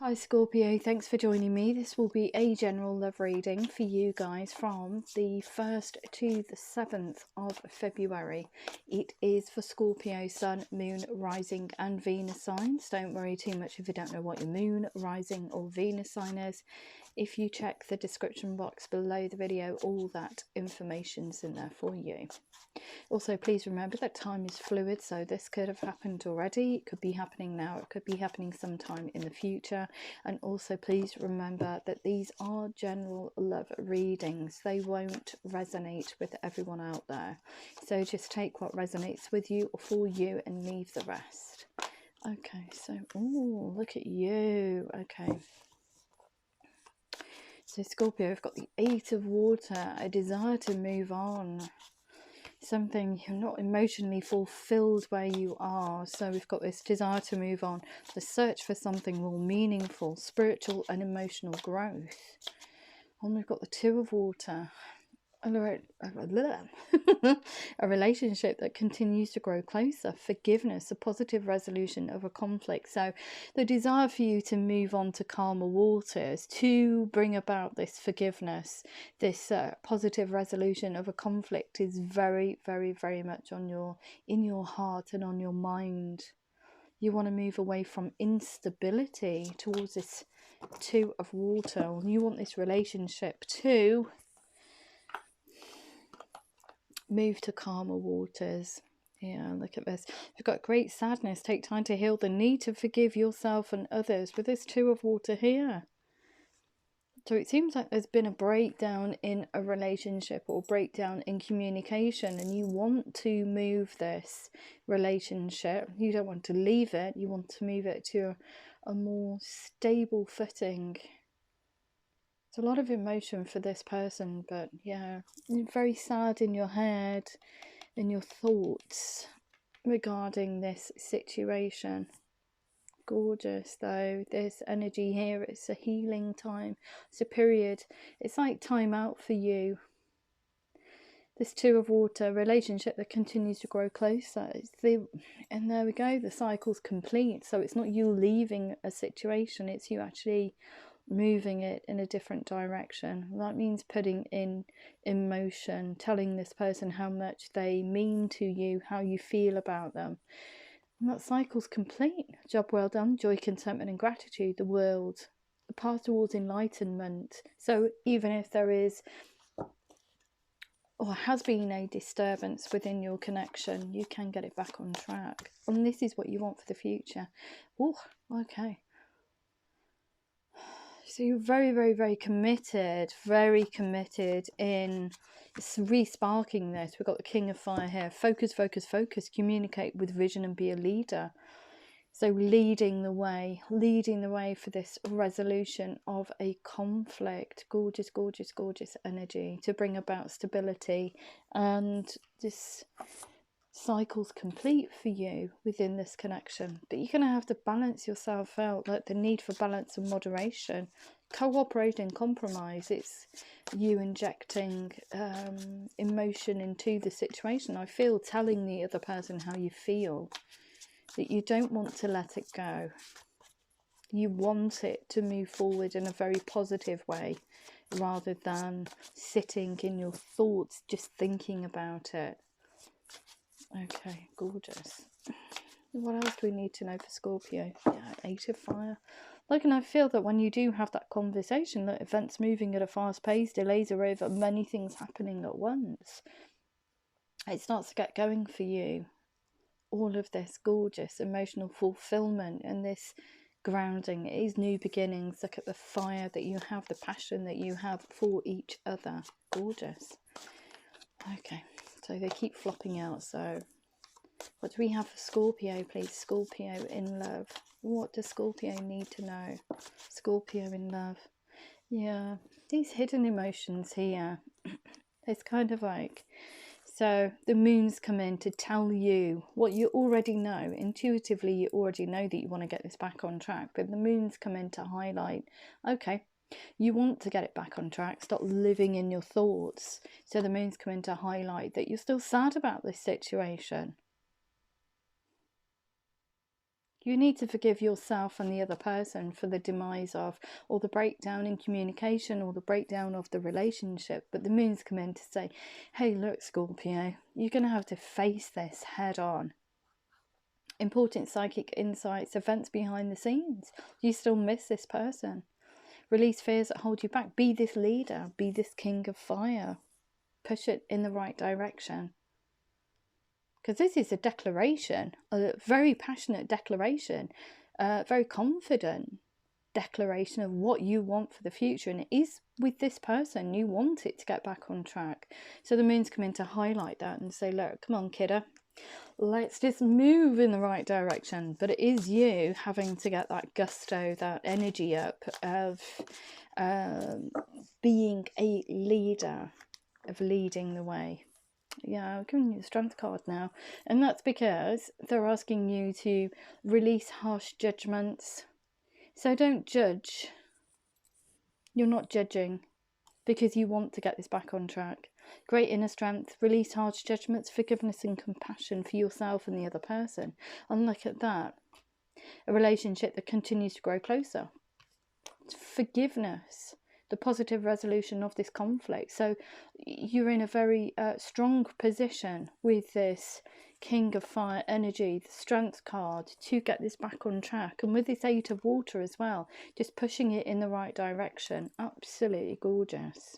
Hi Scorpio, thanks for joining me. This will be a general love reading for you guys from the 1st to the 7th of February. It is for Scorpio, Sun, Moon, Rising and Venus signs. Don't worry too much if you don't know what your Moon, Rising or Venus sign is. If you check the description box below the video, all that information's in there for you. Also, please remember that time is fluid, so this could have happened already. It could be happening now. It could be happening sometime in the future. And also, please remember that these are general love readings. They won't resonate with everyone out there. So just take what resonates with you or for you and leave the rest. Okay, so, oh, look at you. Okay. So Scorpio, I've got the 8 of Water, a desire to move on. Something you're not emotionally fulfilled where you are, so we've got this desire to move on, the search for something more meaningful, spiritual and emotional growth. And we've got the 2 of Water, a relationship that continues to grow closer, forgiveness, a positive resolution of a conflict. So the desire for you to move on to calmer waters, to bring about this forgiveness, this positive resolution of a conflict is very, very, very much on in your heart and on your mind. You want to move away from instability towards this 2 of Water. You want this relationship to move to calmer waters. Yeah, look at this. You've got great sadness. Take time to heal the need to forgive yourself and others with this 2 of Water here. So it seems like there's been a breakdown in a relationship or breakdown in communication, and you want to move this relationship. You don't want to leave it. You want to move it to a more stable footing. It's a lot of emotion for this person, but yeah, you're very sad in your head, in your thoughts regarding this situation. Gorgeous though, this energy here, it's a healing time, it's a period, it's like time out for you. This 2 of Water, relationship that continues to grow closer. And there we go, the cycle's complete. So it's not you leaving a situation, it's you actually moving it in a different direction. That means putting in emotion, telling this person how much they mean to you, how you feel about them. And that cycle's complete. Job well done. Joy, contentment and gratitude. The world, the path towards enlightenment. So even if there is or has been a disturbance within your connection, you can get it back on track. And this is what you want for the future. Oh, okay. So you're very, very, very committed in re-sparking this. We've got the King of Fire here. Focus, focus, focus. Communicate with vision and be a leader. So leading the way for this resolution of a conflict. Gorgeous, gorgeous, gorgeous energy to bring about stability. And this cycle's complete for you within this connection, but you're going to have to balance yourself out, like the need for balance and moderation, cooperate and compromise. It's you injecting emotion into the situation. I feel telling the other person how you feel, that you don't want to let it go. You want it to move forward in a very positive way rather than sitting in your thoughts just thinking about it. Okay, gorgeous. What else do we need to know for Scorpio? Yeah, 8 of Fire. Like, and I feel that when you do have that conversation, that events moving at a fast pace, delays are over, many things happening at once, it starts to get going for you. All of this gorgeous emotional fulfillment and this grounding. It is new beginnings. Look at the fire that you have, the passion that you have for each other. Gorgeous. Okay. So they keep flopping out. So what do we have for Scorpio, please? Scorpio in love. What does Scorpio need to know? Scorpio in love. Yeah, these hidden emotions here. It's kind of like, so the moons come in to tell you what you already know. Intuitively, you already know that you want to get this back on track. But the moons come in to highlight, okay, you want to get it back on track. Stop living in your thoughts. So the moons come in to highlight that you're still sad about this situation. You need to forgive yourself and the other person for the demise of, or the breakdown in communication, or the breakdown of the relationship. But the moon's come in to say, hey, look, Scorpio, you're going to have to face this head on. Important psychic insights, events behind the scenes. You still miss this person. Release fears that hold you back. Be this leader. Be this king of fire. Push it in the right direction. Because this is a declaration, a very passionate declaration, a very confident declaration of what you want for the future. And it is with this person, you want it to get back on track. So the moon's come in to highlight that and say, look, come on, kiddo, let's just move in the right direction. But it is you having to get that gusto, that energy up of being a leader, of leading the way. Yeah, I'm giving you the strength card now. And that's because they're asking you to release harsh judgments. So don't judge. You're not judging because you want to get this back on track. Great inner strength, release harsh judgments, forgiveness and compassion for yourself and the other person. And look at that. A relationship that continues to grow closer. Forgiveness. The positive resolution of this conflict. So you're in a very strong position with this King of Fire energy, the Strength card, to get this back on track. And with this Eight of Water as well, just pushing it in the right direction. Absolutely gorgeous.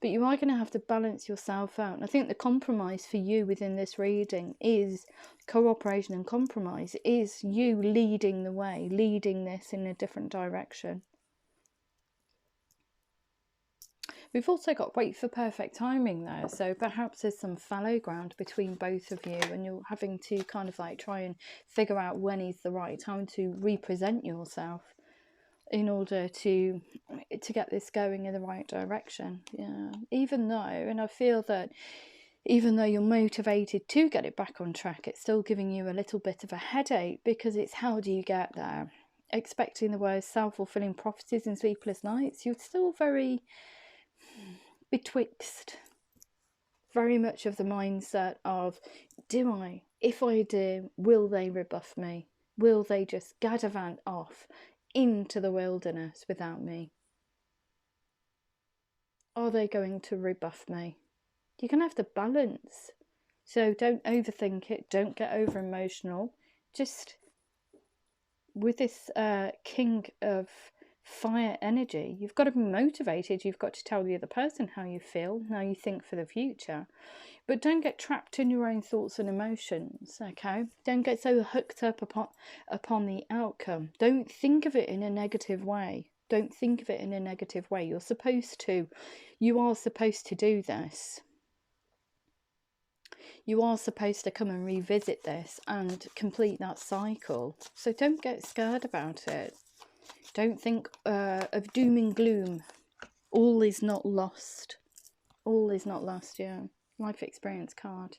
But you are going to have to balance yourself out. And I think the compromise for you within this reading is cooperation and compromise. Is you leading the way, leading this in a different direction. We've also got wait for perfect timing there, so perhaps there's some fallow ground between both of you and you're having to kind of like try and figure out when is the right time to represent yourself in order to get this going in the right direction. Yeah, even though, and I feel that even though you're motivated to get it back on track, it's still giving you a little bit of a headache because it's how do you get there? Expecting the worst, self-fulfilling prophecies and sleepless nights, you're still very betwixt, very much of the mindset of, do I? If I do, will they rebuff me? Will they just gadavant off into the wilderness without me? Are they going to rebuff me? You're going to have to balance. So don't overthink it. Don't get over emotional. Just with this King of Fire energy, you've got to be motivated. You've got to tell the other person how you feel, how you think for the future. But don't get trapped in your own thoughts and emotions, okay? Don't get so hooked up upon the outcome. Don't think of it in a negative way. Don't think of it in a negative way. You are supposed to do this. You are supposed to come and revisit this and complete that cycle. So don't get scared about it. Don't think of doom and gloom. All is not lost. All is not lost, yeah. Life experience card.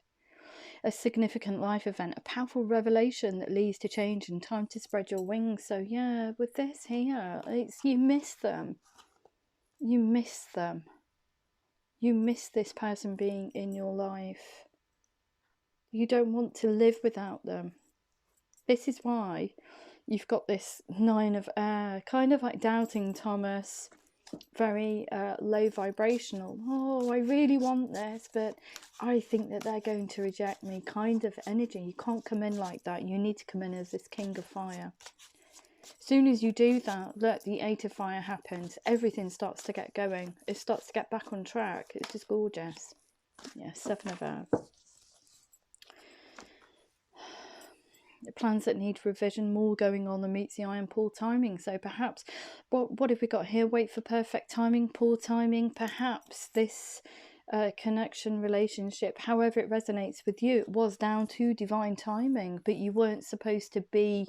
A significant life event, a powerful revelation that leads to change and time to spread your wings. So yeah, with this here, it's you miss them. You miss them. You miss this person being in your life. You don't want to live without them. This is why you've got this Nine of Air, kind of like doubting Thomas, very low vibrational. Oh, I really want this, but I think that they're going to reject me kind of energy. You can't come in like that. You need to come in as this King of Fire. As soon as you do that, look, the Eight of Fire happens. Everything starts to get going. It starts to get back on track. It's just gorgeous. Yeah, Seven of Air. Plans that need revision, more going on than meets the eye, and poor timing. So perhaps, what have we got here? Wait for perfect timing, poor timing. Perhaps this connection, relationship, however it resonates with you, it was down to divine timing, but you weren't supposed to be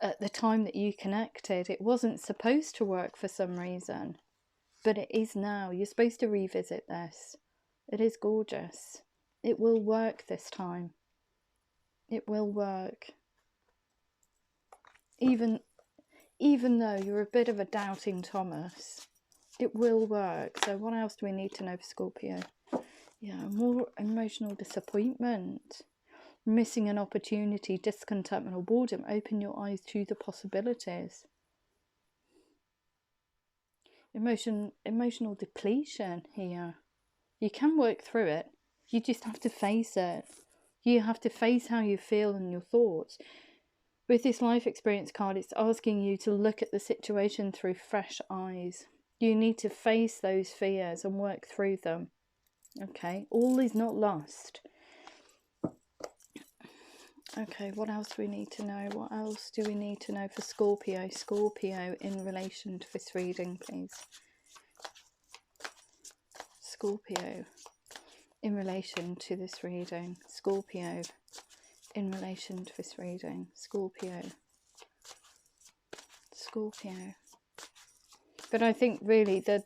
at the time that you connected. It wasn't supposed to work for some reason, but it is now. You're supposed to revisit this. It is gorgeous. It will work this time. It will work. Even though you're a bit of a doubting Thomas, it will work. So what else do we need to know for Scorpio? Yeah, more emotional disappointment, missing an opportunity, discontentment or boredom. Open your eyes to the possibilities. Emotional depletion here. You can work through it. You just have to face it. You have to face how you feel and your thoughts. With this life experience card, it's asking you to look at the situation through fresh eyes. You need to face those fears and work through them. Okay, all is not lost. Okay, what else do we need to know? What else do we need to know for Scorpio? Scorpio in relation to this reading, please. Scorpio in relation to this reading. Scorpio in relation to this reading. Scorpio. But I think really the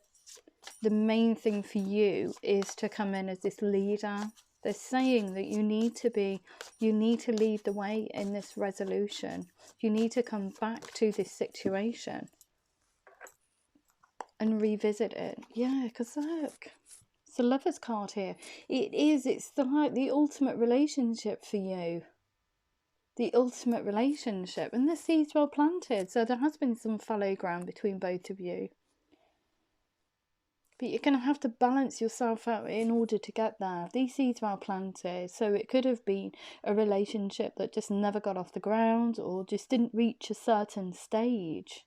main thing for you is to come in as this leader. They're saying that you need to lead the way in this resolution. You need to come back to this situation and revisit it. Yeah, because look, it's the Lovers card here. It's the ultimate relationship for you. The ultimate relationship. And the seed's well planted. So there has been some fallow ground between both of you. But you're going to have to balance yourself out in order to get there. These seeds were planted, so it could have been a relationship that just never got off the ground or just didn't reach a certain stage.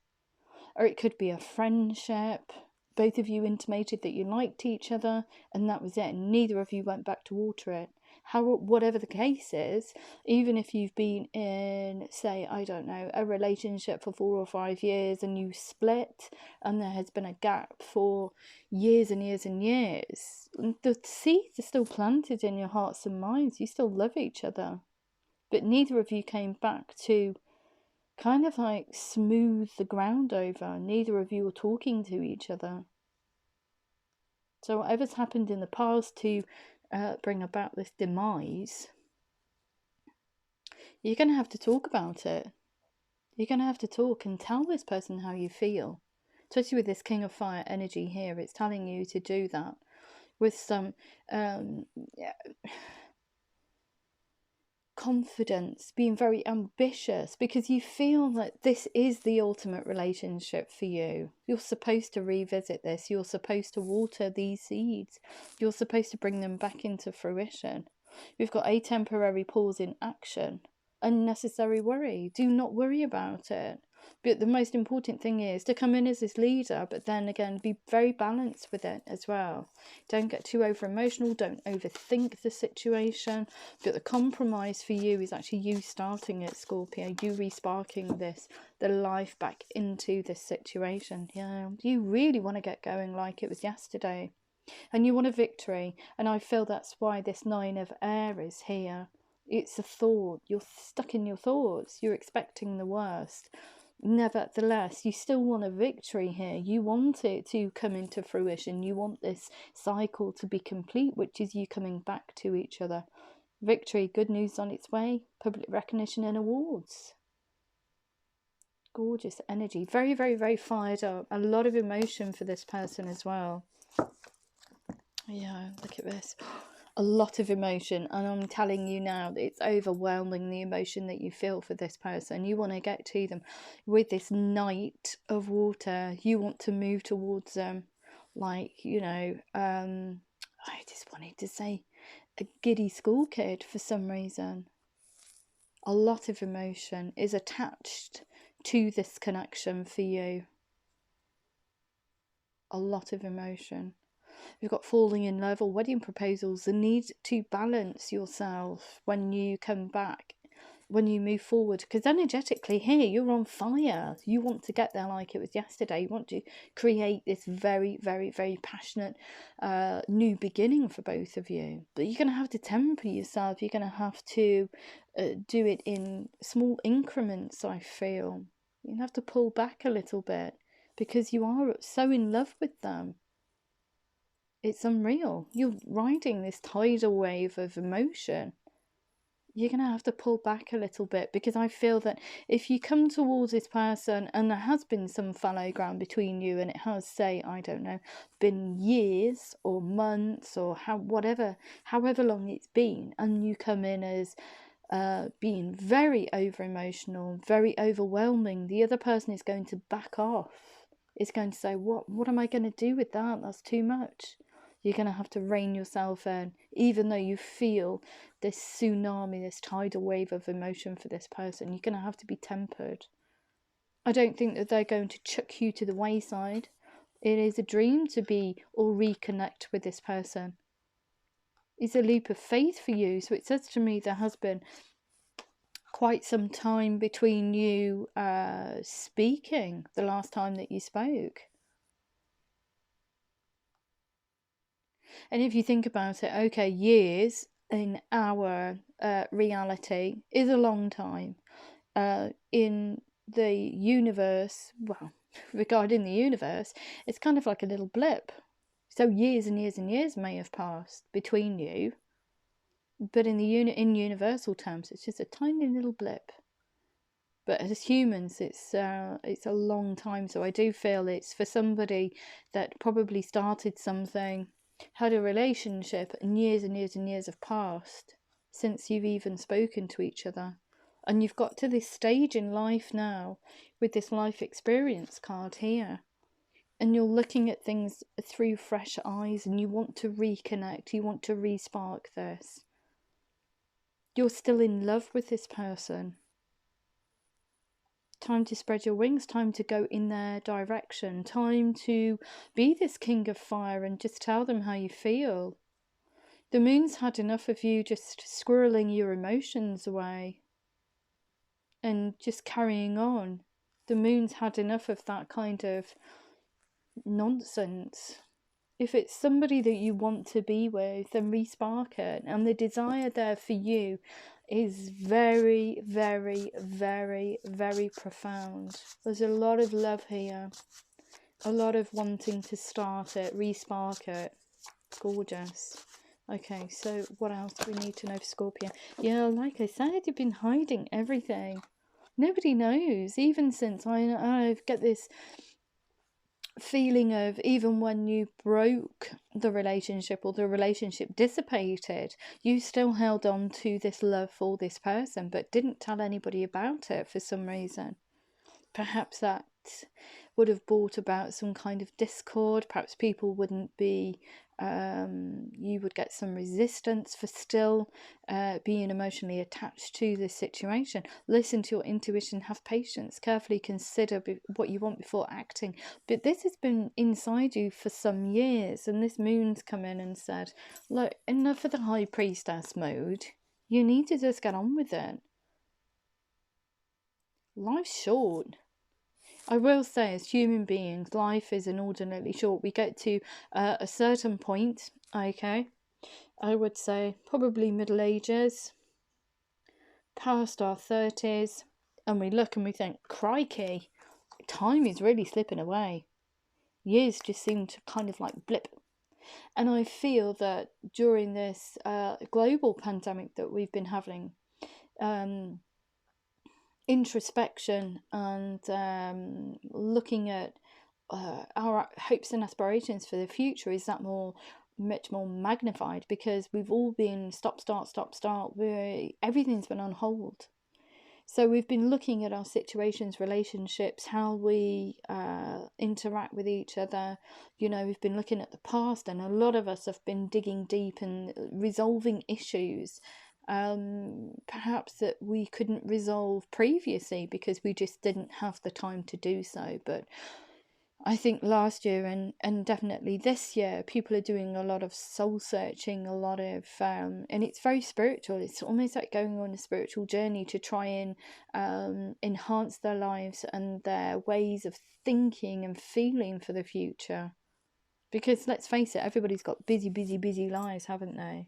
Or it could be a friendship. Both of you intimated that you liked each other and that was it. And neither of you went back to water it. Whatever the case is, even if you've been in, say, I don't know, a relationship for 4 or 5 years and you split and there has been a gap for years and years and years, the seeds are still planted in your hearts and minds. You still love each other. But neither of you came back to kind of like smooth the ground over. Neither of you were talking to each other. So whatever's happened in the past to bring about this demise, you're going to have to talk about it. You're going to have to talk and tell this person how you feel. Especially with this King of Fire energy here, it's telling you to do that with some confidence, being very ambitious, because you feel that this is the ultimate relationship for you. You're supposed to revisit this. You're supposed to water these seeds. You're supposed to bring them back into fruition. We've got a temporary pause in action. Unnecessary worry. Do not worry about it. But the most important thing is to come in as this leader, but then again, be very balanced with it as well. Don't get too over emotional. Don't overthink the situation. But the compromise for you is actually you starting it, Scorpio. You resparking the life back into this situation. Yeah, you really want to get going like it was yesterday. And you want a victory. And I feel that's why this 9 of Air is here. It's a thought. You're stuck in your thoughts. You're expecting the worst. Nevertheless, you still want a victory here. You want it to come into fruition. You want this cycle to be complete, which is you coming back to each other. Victory, good news on its way, public recognition and awards. Gorgeous energy. Very, very, very fired up. A lot of emotion for this person as well. Yeah, look at this. A lot of emotion, and I'm telling you now that it's overwhelming, the emotion that you feel for this person. You want to get to them with this Knight of Water. You want to move towards them like, you know, I just wanted to say a giddy school kid for some reason. A lot of emotion is attached to this connection for you. A lot of emotion. We've got falling in love or wedding proposals. The need to balance yourself when you come back, when you move forward. Because energetically here, you're on fire. You want to get there like it was yesterday. You want to create this very, very, very passionate new beginning for both of you. But you're going to have to temper yourself. You're going to have to do it in small increments, I feel. You have to pull back a little bit because you are so in love with them. It's unreal. You're riding this tidal wave of emotion. You're going to have to pull back a little bit, because I feel that if you come towards this person and there has been some fallow ground between you, and it has, say, I don't know, been years or months or however long it's been, and you come in as being very over emotional, very overwhelming, the other person is going to back off. It's going to say, what am I going to do with that? That's too much. You're going to have to rein yourself in, even though you feel this tsunami, this tidal wave of emotion for this person. You're going to have to be tempered. I don't think that they're going to chuck you to the wayside. It is a dream to be or reconnect with this person. It's a leap of faith for you. So it says to me there has been quite some time between you speaking the last time that you spoke. And if you think about it, okay, years in our reality is a long time. In the universe, well, regarding the universe, it's kind of like a little blip. So years and years and years may have passed between you, but in universal terms, it's just a tiny little blip. But as humans, it's a long time. So I do feel it's for somebody that probably started something, had a relationship, and years and years and years have passed since you've even spoken to each other. And you've got to this stage in life now with this life experience card here. And you're looking at things through fresh eyes, and you want to reconnect, you want to re-spark this. You're still in love with this person. Time to spread your wings, time to go in their direction, time to be this king of fire and just tell them how you feel. The moon's had enough of you just squirreling your emotions away and just carrying on. The moon's had enough of that kind of nonsense. If it's somebody that you want to be with, then re-spark it. And the desire there for you is very, very, very, very profound. There's a lot of love here. A lot of wanting to start it, re-spark it. Gorgeous. Okay, so what else do we need to know for Scorpio? Yeah, like I said, you've been hiding everything. Nobody knows, even since I get this feeling of, even when you broke the relationship or the relationship dissipated, you still held on to this love for this person but didn't tell anybody about it for some reason. Perhaps that would have brought about some kind of discord. Perhaps people wouldn't be you would get some resistance for still being emotionally attached to this situation. Listen to your intuition, have patience, carefully consider what you want before acting. But this has been inside you for some years, and this moon's come in and said, look, enough of the high priestess mode. You need to just get on with it. Life's short. I will say, as human beings, life is inordinately short. We get to a certain point, okay, I would say probably middle ages, past our 30s, and we look and we think, crikey, time is really slipping away. Years just seem to kind of like blip. And I feel that during this global pandemic that we've been having, introspection and looking at our hopes and aspirations for the future is that much more magnified, because we've all been stop start everything's been on hold. So we've been looking at our situations, relationships, how we interact with each other. You know, we've been looking at the past, and a lot of us have been digging deep and resolving issues perhaps that we couldn't resolve previously because we just didn't have the time to do so. But I think last year and definitely this year, people are doing a lot of soul searching, a lot of and it's very spiritual. It's almost like going on a spiritual journey to try and enhance their lives and their ways of thinking and feeling for the future. Because let's face it, everybody's got busy lives, haven't they?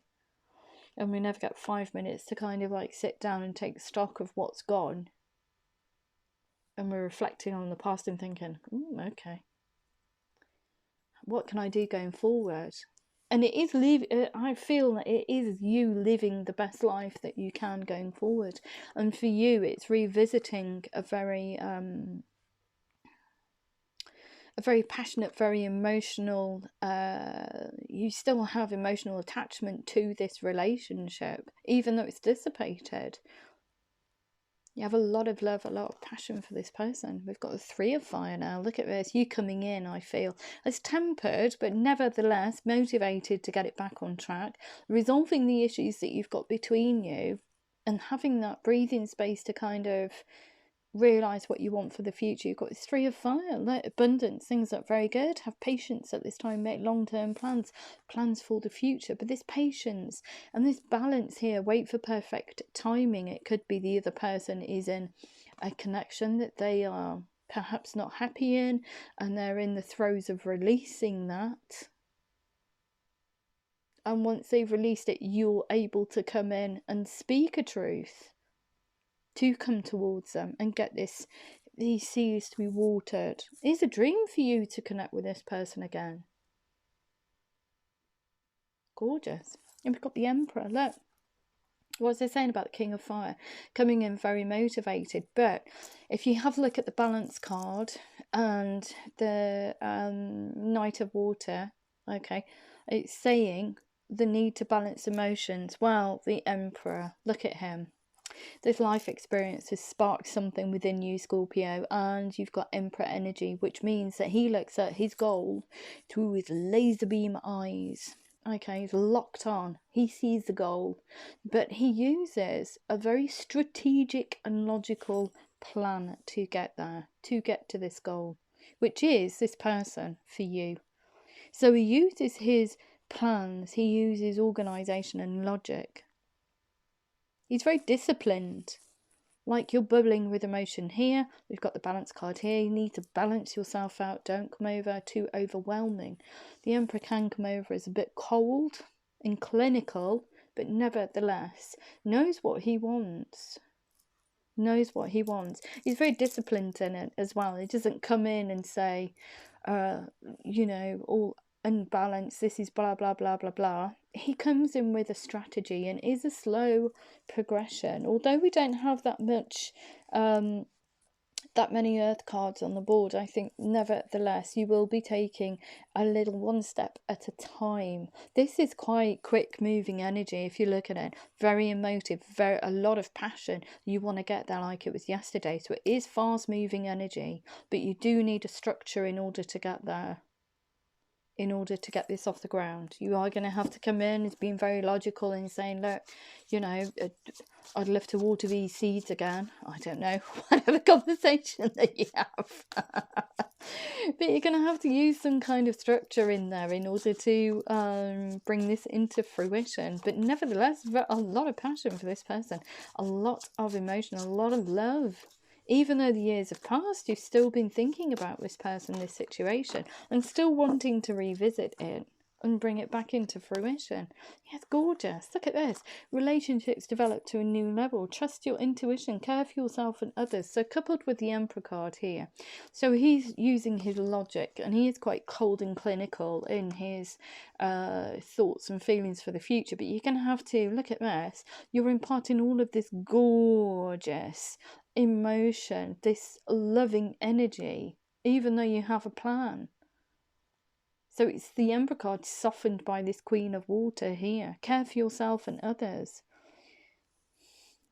And we never get 5 minutes to kind of like sit down and take stock of what's gone. And we're reflecting on the past and thinking, okay, what can I do going forward? And it is I feel that it is you living the best life that you can going forward. And for you, it's revisiting a very a very passionate, very emotional, you still have emotional attachment to this relationship, even though it's dissipated. You have a lot of love, a lot of passion for this person. We've got the 3 of fire now. Look at this. You coming in, I feel, as tempered, but nevertheless motivated to get it back on track. Resolving the issues that you've got between you and having that breathing space to kind of realise what you want for the future. You've got this 3 of fire, like abundance, things that are very good. Have patience at this time, make long-term plans for the future. But this patience and this balance here, wait for perfect timing. It could be the other person is in a connection that they are perhaps not happy in, and they're in the throes of releasing that. And once they've released it, you're able to come in and speak a truth, to come towards them and get these seas to be watered. It's a dream for you to connect with this person again. Gorgeous. And we've got the Emperor. Look, what was I saying about the King of Fire? Coming in very motivated. But if you have a look at the Balance card and the Knight of Water, okay, it's saying the need to balance emotions. Well, the Emperor, look at him. This life experience has sparked something within you, Scorpio, and you've got Emperor energy, which means that he looks at his goal through his laser beam eyes. Okay, he's locked on. He sees the goal, but he uses a very strategic and logical plan to get there, to get to this goal, which is this person for you. So he uses his plans, he uses organisation and logic. He's very disciplined, like you're bubbling with emotion here. We've got the Balance card here. You need to balance yourself out. Don't come over too overwhelming. The Emperor can come over as a bit cold and clinical, but nevertheless knows what he wants. Knows what he wants. He's very disciplined in it as well. He doesn't come in and say, you know, all unbalanced, this is blah blah blah blah blah. He comes in with a strategy and is a slow progression. Although we don't have that much that many earth cards on the board, I think nevertheless you will be taking a little one step at a time. This is quite quick moving energy if you look at it. Very emotive, a lot of passion. You want to get there like it was yesterday. So it is fast moving energy, but you do need a structure in order to get there. In order to get this off the ground, you are going to have to come in as being very logical and saying, look, you know, I'd love to water these seeds again. I don't know, whatever conversation that you have. But you're going to have to use some kind of structure in there in order to bring this into fruition. But nevertheless, a lot of passion for this person, a lot of emotion, a lot of love. Even though the years have passed, you've still been thinking about this person, this situation, and still wanting to revisit it and bring it back into fruition. Yeah, it's gorgeous. Look at this. Relationships develop to a new level. Trust your intuition. Care for yourself and others. So coupled with the Emperor card here. So he's using his logic, and he is quite cold and clinical in his thoughts and feelings for the future. But you're going to have to look at this. You're imparting all of this gorgeous emotion, this loving energy, even though you have a plan. So it's the Emperor card softened by this Queen of Water here. Care for yourself and others.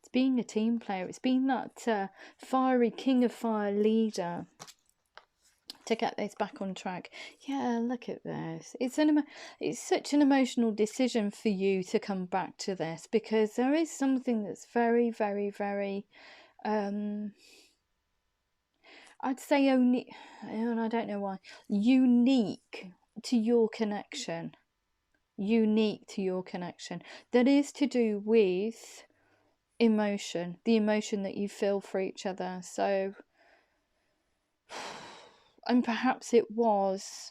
It's being a team player. It's being that fiery King of Fire leader to get this back on track. Yeah, look at this. It's such an emotional decision for you to come back to this, because there is something that's very, very, very I'd say only, and I don't know why, unique to your connection. Unique to your connection. That is to do with emotion, the emotion that you feel for each other. So, and perhaps it was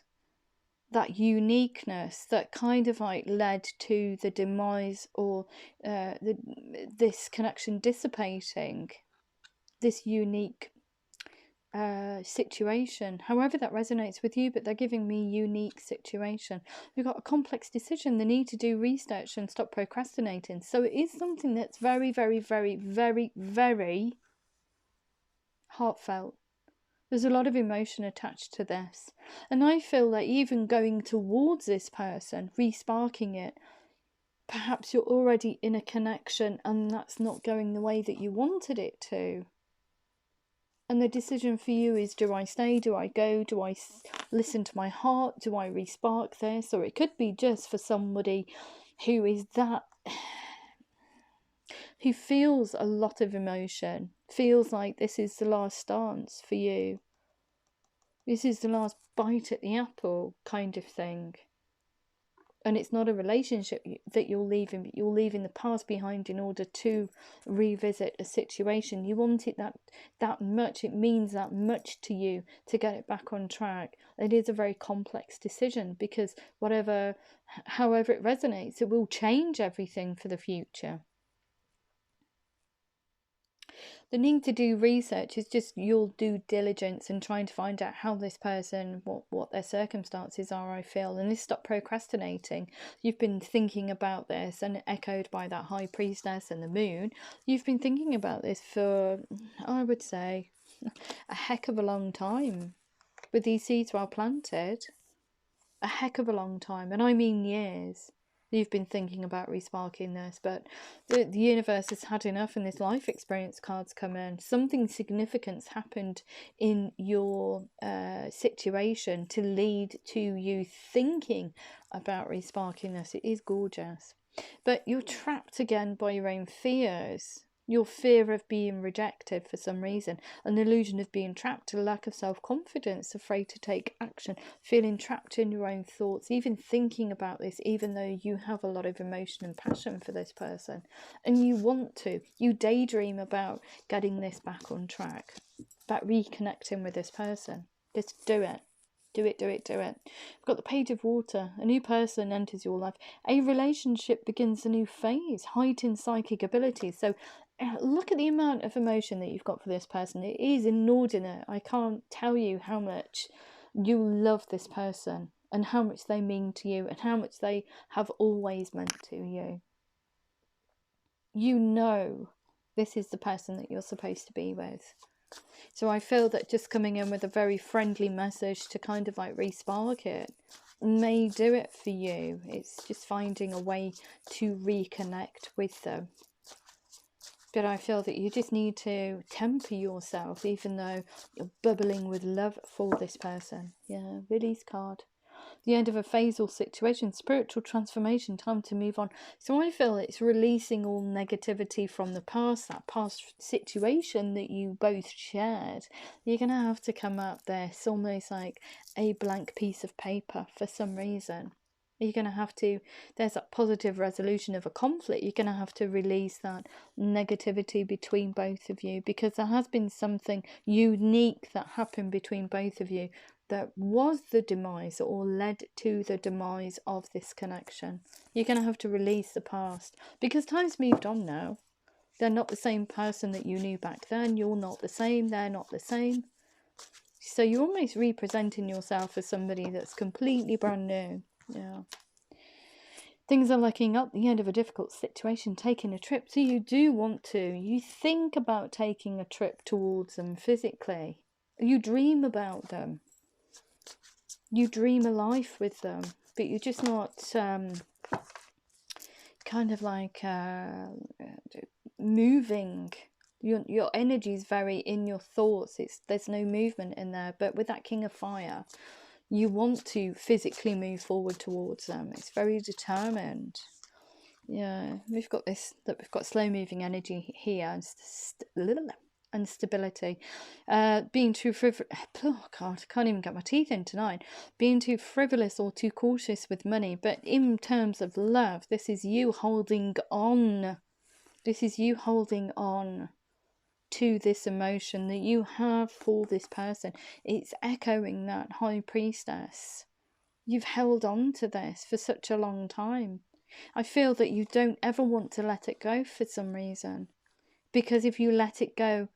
that uniqueness that kind of like led to the demise, or this connection dissipating, this unique situation, however that resonates with you. But they're giving me unique situation. We've got a complex decision, the need to do research and stop procrastinating. So it is something that's very, very, very, very, very heartfelt. There's a lot of emotion attached to this. And I feel that even going towards this person, re-sparking it, perhaps you're already in a connection and that's not going the way that you wanted it to. And the decision for you is, do I stay? Do I go? Do I listen to my heart? Do I re-spark this? Or it could be just for somebody who is that, who feels a lot of emotion, feels like this is the last dance for you. This is the last bite at the apple kind of thing. And it's not a relationship that you're leaving, but you're leaving the past behind in order to revisit a situation. You want it that much, it means that much to you to get it back on track. It is a very complex decision, because however it resonates, it will change everything for the future. The need to do research is just your due diligence and trying to find out how this person, what their circumstances are, I feel. And stop procrastinating. You've been thinking about this, and echoed by that High Priestess and the Moon. You've been thinking about this for, I would say, a heck of a long time. With these seeds well planted. A heck of a long time. And I mean years. You've been thinking about resparking this, but the universe has had enough, and this life experience cards come in. Something significant's happened in your situation to lead to you thinking about resparking this. It is gorgeous, but you're trapped again by your own fears. Your fear of being rejected for some reason, an illusion of being trapped, a lack of self-confidence, afraid to take action, feeling trapped in your own thoughts, even thinking about this, even though you have a lot of emotion and passion for this person. And you want to. You daydream about getting this back on track, about reconnecting with this person. Just do it. Do it, do it, do it. We've got the Page of Water. A new person enters your life. A relationship begins a new phase. Heightened psychic abilities. So look at the amount of emotion that you've got for this person. It is inordinate. I can't tell you how much you love this person, and how much they mean to you, and how much they have always meant to you. You know this is the person that you're supposed to be with. So I feel that just coming in with a very friendly message to kind of like re-spark it may do it for you. It's just finding a way to reconnect with them. But I feel that you just need to temper yourself, even though you're bubbling with love for this person. Yeah, release card. The end of a phase or situation, spiritual transformation, time to move on. So I feel it's releasing all negativity from the past, that past situation that you both shared. You're going to have to come up there. It's almost like a blank piece of paper for some reason. You're going to have to, there's that positive resolution of a conflict. You're going to have to release that negativity between both of you, because there has been something unique that happened between both of you that was the demise, or led to the demise of this connection. You're going to have to release the past, because time's moved on now. They're not the same person that you knew back then. You're not the same. They're not the same. So you're almost representing yourself as somebody that's completely brand new. Yeah. Things are looking up, the end of a difficult situation, taking a trip. So you do want to. You think about taking a trip towards them physically. You dream about them. You dream a life with them. But you're just not kind of like moving. Your energy is very in your thoughts. There's no movement in there. But with that King of Fire, you want to physically move forward towards them. It's very determined. Yeah, we've got slow moving energy here, and stability. Being too frivolous. Oh God, I can't even get my teeth in tonight. Being too frivolous or too cautious with money. But in terms of love, this is you holding on. This is you holding on to this emotion that you have for this person. It's echoing that High Priestess. You've held on to this for such a long time. I feel that you don't ever want to let it go for some reason, because if you let it go,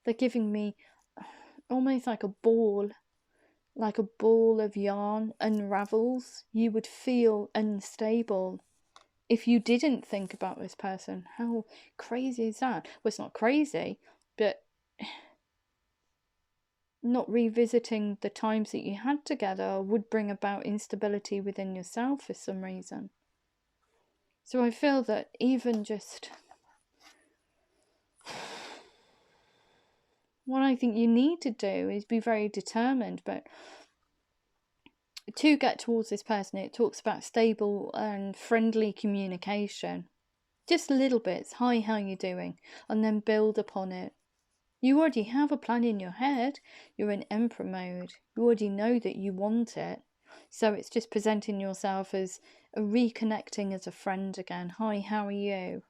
they're giving me almost like a ball of yarn unravels. You would feel unstable if you didn't think about this person. How crazy is that? Well, it's not crazy, but not revisiting the times that you had together would bring about instability within yourself for some reason. So I feel that even just what I think you need to do is be very determined, but to get towards this person, it talks about stable and friendly communication. Just little bits. Hi, how you doing? And then build upon it. You already have a plan in your head. You're in emperor mode. You already know that you want it. So it's just presenting yourself as reconnecting as a friend again. Hi, how are you?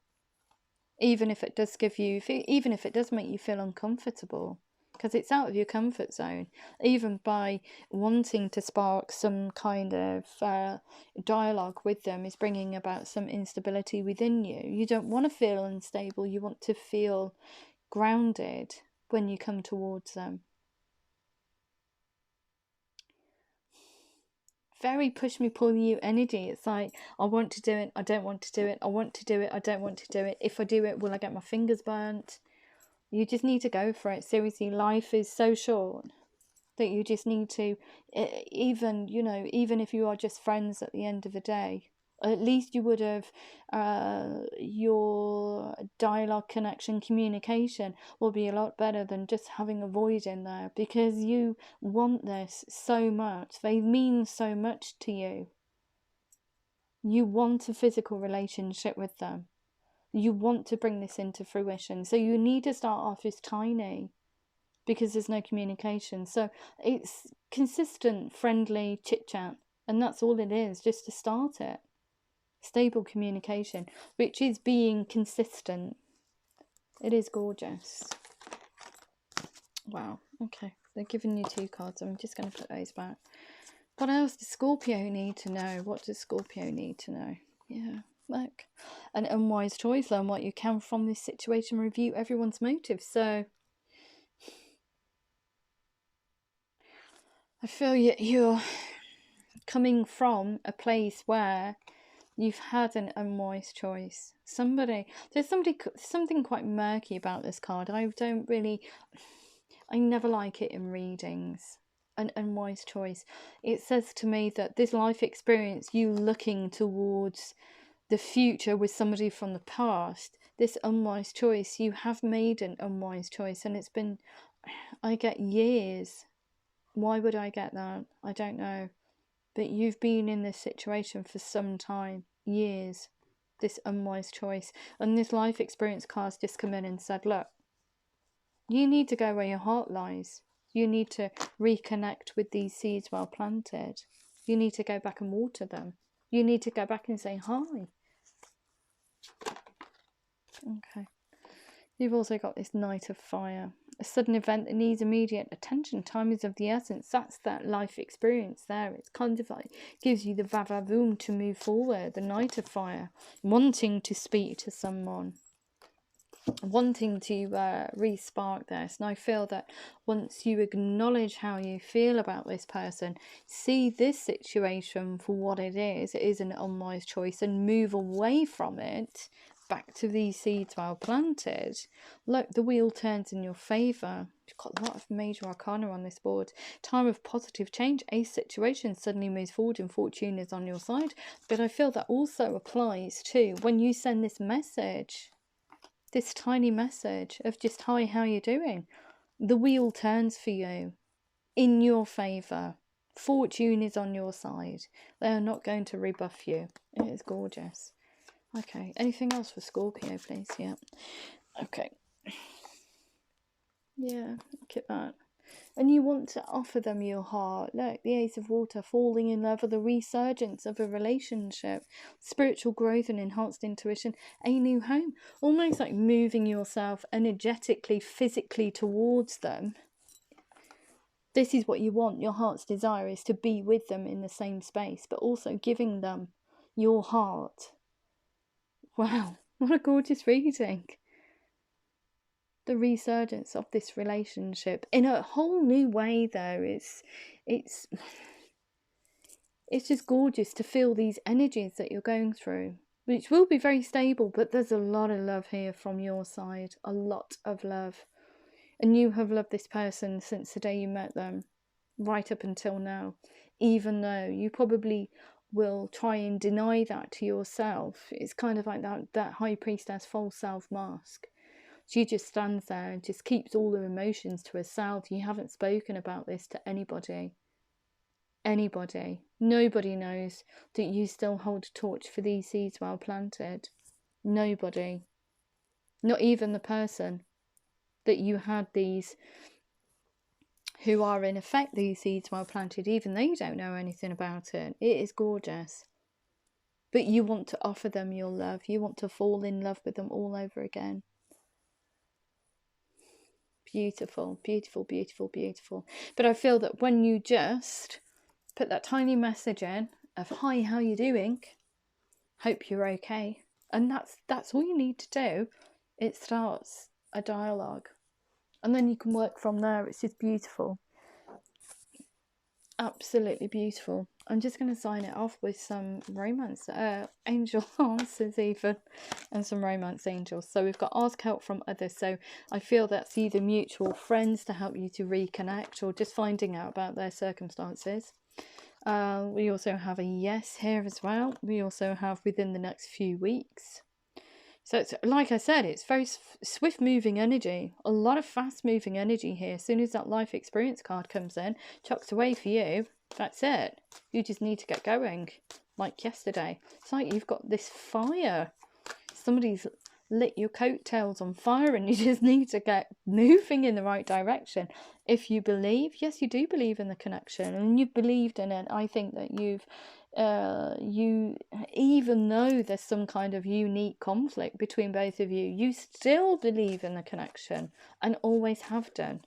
Even if it does even if it does make you feel uncomfortable, because it's out of your comfort zone. Even by wanting to spark some kind of dialogue with them is bringing about some instability within you. You don't want to feel unstable. You want to feel grounded when you come towards them. Very push me, pull you energy. It's like, I want to do it, I don't want to do it, I want to do it, I don't want to do it. If I do it, will I get my fingers burnt? You just need to go for it. Seriously, life is so short that you just need to, even, you know, even if you are just friends at the end of the day, at least you would have your dialogue, connection, communication will be a lot better than just having a void in there, because you want this so much. They mean so much to you. You want a physical relationship with them. You want to bring this into fruition. So you need to start off as tiny, because there's no communication. So it's consistent, friendly chit chat, and that's all it is, just to start it. Stable communication, which is being consistent. It is gorgeous. Wow. Okay, they're giving you 2 cards. I'm just going to put those back. What else does Scorpio need to know? What does Scorpio need to know? Yeah, look. An unwise choice. Learn what you can from this situation. Review everyone's motives. So I feel you're coming from a place where you've had an unwise choice. There's something quite murky about this card. I never like it in readings. An unwise choice. It says to me that this life experience, you looking towards the future with somebody from the past, this unwise choice, you have made an unwise choice, and it's been, I get years. Why would I get that? I don't know. But you've been in this situation for some time, years, this unwise choice. And this life experience card's just come in and said, look, you need to go where your heart lies. You need to reconnect with these seeds well planted. You need to go back and water them. You need to go back and say hi. Okay. You've also got this Knight of Fire. A sudden event that needs immediate attention. Time is of the essence. That's that life experience there. It's kind of like gives you the va-va-voom to move forward. The Knight of Fire. Wanting to speak to someone. Wanting to re-spark this. And I feel that once you acknowledge how you feel about this person, see this situation for what it is an unwise choice, and move away from it, back to these seeds well planted. Look, the wheel turns in your favour. You've got a lot of major arcana on this board. Time of positive change. A situation suddenly moves forward and fortune is on your side. But I feel that also applies to when you send this message, this tiny message of just, hi, how you doing? The wheel turns for you, in your favour. Fortune is on your side. They are not going to rebuff you. It is gorgeous. Okay, anything else for Scorpio, please? Yeah. Okay. Yeah, look at that. And you want to offer them your heart. Look, the Ace of Water, falling in love, or the resurgence of a relationship, spiritual growth and enhanced intuition, a new home. Almost like moving yourself energetically, physically towards them. This is what you want. Your heart's desire is to be with them in the same space, but also giving them your heart. Wow, what a gorgeous reading. The resurgence of this relationship in a whole new way though. It's just gorgeous to feel these energies that you're going through, which will be very stable, but there's a lot of love here from your side. A lot of love. And you have loved this person since the day you met them, right up until now, even though you probably will try and deny that to yourself. It's kind of like that high priestess false self mask. She just stands there and just keeps all her emotions to herself. You haven't spoken about this to anybody. Anybody. Nobody knows that you still hold a torch for these seeds well planted. Nobody. Not even the person that you had these, who are in effect these seeds well planted. Even they don't know anything about it. It is gorgeous. But you want to offer them your love. You want to fall in love with them all over again. Beautiful, beautiful, beautiful, beautiful. But I feel that when you just put that tiny message in of, hi, how you doing? Hope you're okay. And that's all you need to do. It starts a dialogue. And then you can work from there. It's just beautiful. Absolutely beautiful. I'm just going to sign it off with some romance angel answers even, and some romance angels. So we've got ask help from others. So I feel that's either mutual friends to help you to reconnect, or just finding out about their circumstances. We also have a yes here as well. We also have within the next few weeks. So it's, like I said, it's very swift moving energy, a lot of fast moving energy here. As soon as that life experience card comes in, chucked away for you, that's it. You just need to get going, like yesterday. It's like you've got this fire. Somebody's lit your coattails on fire and you just need to get moving in the right direction. If you believe, yes, you do believe in the connection and you've believed in it. I think that you've even though there's some kind of unique conflict between both of you, you still believe in the connection and always have done.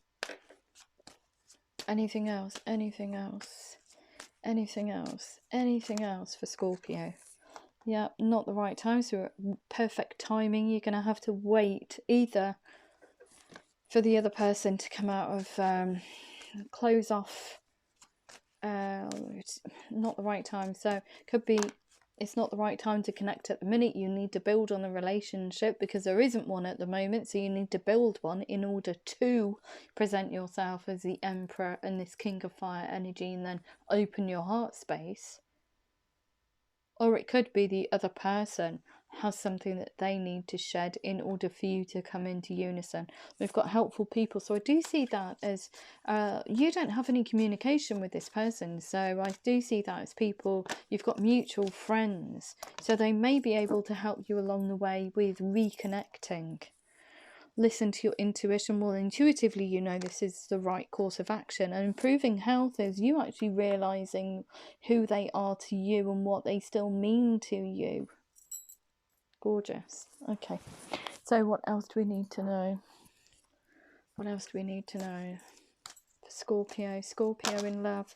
Anything else? Anything else? Anything else? Anything else for Scorpio? Yeah, not the right time. So perfect timing. You're going to have to wait either for the other person to come out of close off. It's not the right time. So could be it's not the right time to connect at the minute. You need to build on the relationship because there isn't one at the moment. So you need to build one in order to present yourself as the Emperor and this King of Fire energy, and then open your heart space. Or it could be the other person has something that they need to shed in order for you to come into unison. We've got helpful people. So I do see that as you don't have any communication with this person. So I do see that as people, you've got mutual friends. So they may be able to help you along the way with reconnecting. Listen to your intuition. Well, intuitively you know this is the right course of action. And improving health is you actually realizing who they are to you and what they still mean to you. Gorgeous. Okay, so what else do we need to know? What else do we need to know for Scorpio? Scorpio in love.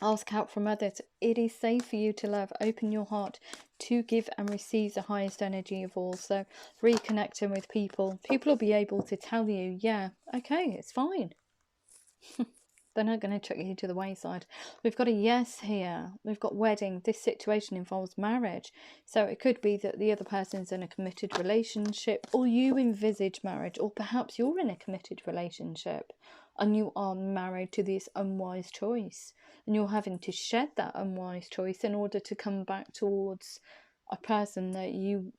Ask help from others. It is safe for you to love. Open your heart to give and receive the highest energy of all. So reconnecting with people. People will be able to tell you, yeah, okay, it's fine. They're not going to chuck you to the wayside. We've got a yes here. We've got wedding. This situation involves marriage. So it could be that the other person's in a committed relationship, or you envisage marriage, or perhaps you're in a committed relationship and you are married to this unwise choice. And you're having to shed that unwise choice in order to come back towards a person that you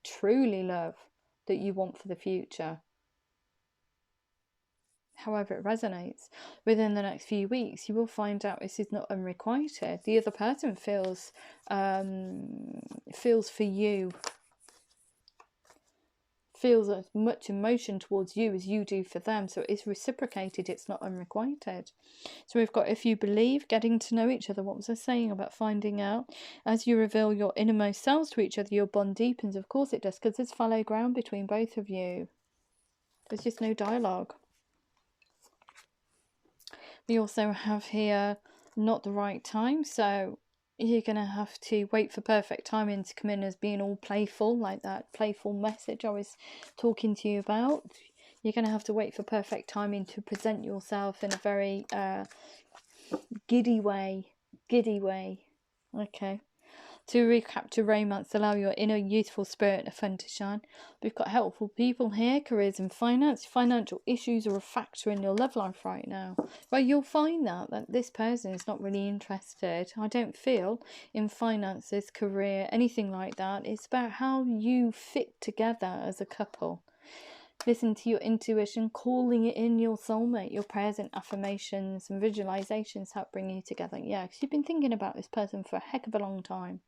truly love, that you want for the future. However it resonates. Within the next few weeks, you will find out this is not unrequited. The other person feels for you, feels as much emotion towards you as you do for them. So it's reciprocated, it's not unrequited. So we've got, if you believe, getting to know each other. What was I saying about finding out? As you reveal your innermost selves to each other, your bond deepens. Of course it does, because there's fallow ground between both of you. There's just no dialogue. We also have here, not the right time. So you're going to have to wait for perfect timing to come in as being all playful, like that playful message I was talking to you about. You're going to have to wait for perfect timing to present yourself in a very giddy way. Okay. To recapture romance, allow your inner youthful spirit and fun to shine. We've got helpful people here, careers and finance. Financial issues are a factor in your love life right now. Well, you'll find that this person is not really interested, I don't feel, in finances, career, anything like that. It's about how you fit together as a couple. Listen to your intuition, calling it in your soulmate. Your prayers and affirmations and visualizations help bring you together. Yeah, because you've been thinking about this person for a heck of a long time.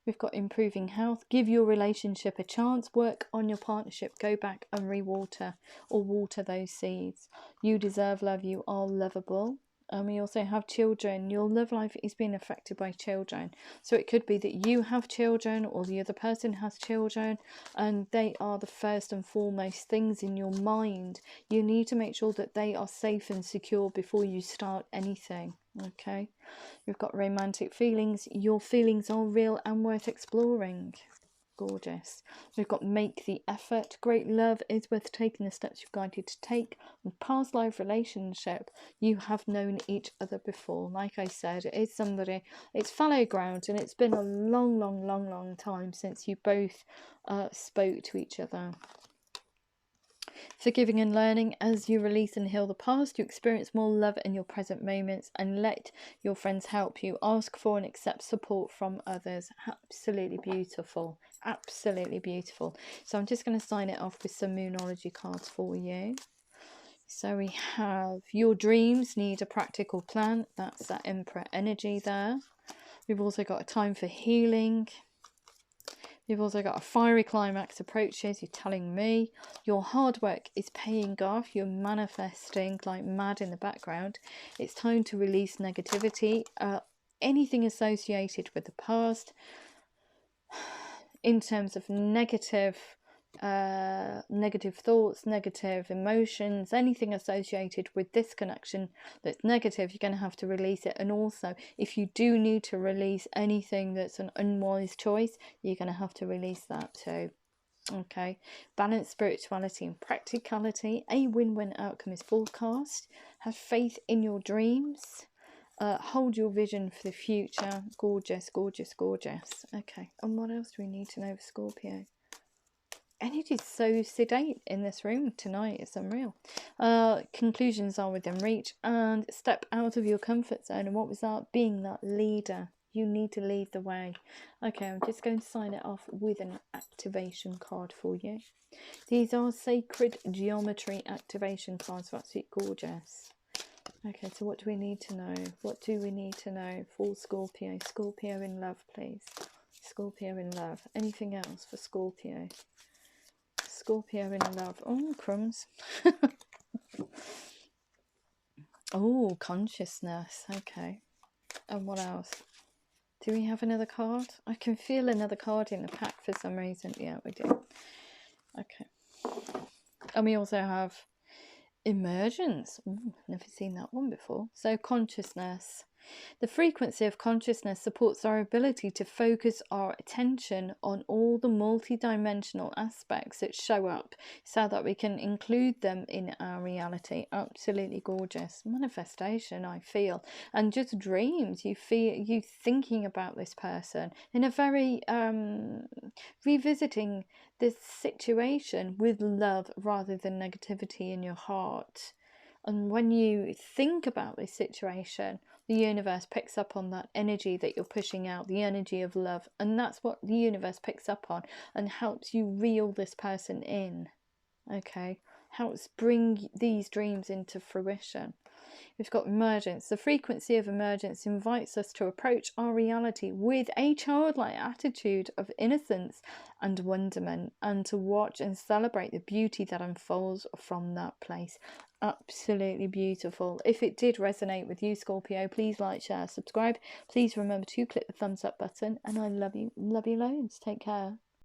We've got improving health. Give your relationship a chance. Work on your partnership. Go back and rewater or water those seeds. You deserve love. You are lovable. And we also have children. Your love life is being affected by children. So it could be that you have children or the other person has children, and they are the first and foremost things in your mind. You need to make sure that they are safe and secure before you start anything. Okay. We've got romantic feelings. Your feelings are real and worth exploring. Gorgeous. We've got make the effort. Great love is worth taking the steps you've guided to take. And past life relationship, you have known each other before. Like I said, it is somebody, it's fallow ground, and it's been a long time since you both spoke to each other. Forgiving and learning. As you release and heal the past, you experience more love in your present moments, and let your friends help you. Ask for and accept support from others. Absolutely beautiful. Absolutely beautiful. So I'm just going to sign it off with some Moonology cards for you. So we have your dreams need a practical plan. That's that Emperor energy there. We've also got a time for healing. You've also got a fiery climax approaches. You're telling me your hard work is paying off. You're manifesting like mad in the background. It's time to release negativity. Anything associated with the past in terms of negative thoughts, negative emotions, anything associated with this connection that's negative, you're going to have to release it. And also, if you do need to release anything that's an unwise choice, you're going to have to release that too. Okay, balance spirituality and practicality. A win-win outcome is forecast. Have faith in your dreams. Hold your vision for the future. Gorgeous, gorgeous, gorgeous. Okay, and what else do we need to know for Scorpio? Energy is so sedate in this room tonight. It's unreal. Conclusions are within reach, and step out of your comfort zone. And what was that? Being that leader. You need to lead the way. Okay, I'm just going to sign it off with an activation card for you. These are sacred geometry activation cards. That's it, gorgeous. Okay, so what do we need to know? What do we need to know for Scorpio? Scorpio in love, please. Scorpio in love. Anything else for Scorpio? Scorpio in love. Oh, crumbs. Oh, consciousness. Okay. And what else? Do we have another card? I can feel another card in the pack for some reason. Yeah, we do. Okay. And we also have emergence. Ooh, never seen that one before. So consciousness. The frequency of consciousness supports our ability to focus our attention on all the multi-dimensional aspects that show up so that we can include them in our reality. Absolutely gorgeous. Manifestation, I feel. And just dreams. You feel you thinking about this person in a very revisiting this situation with love rather than negativity in your heart. And when you think about this situation, the universe picks up on that energy that you're pushing out, the energy of love. And that's what the universe picks up on and helps you reel this person in. Okay? Helps bring these dreams into fruition. We've got emergence. The frequency of emergence invites us to approach our reality with a childlike attitude of innocence and wonderment, and to watch and celebrate the beauty that unfolds from that place. Absolutely beautiful. If it did resonate with you, Scorpio, please like, share, subscribe. Please remember to click the thumbs up button, and I love you loads. Take care.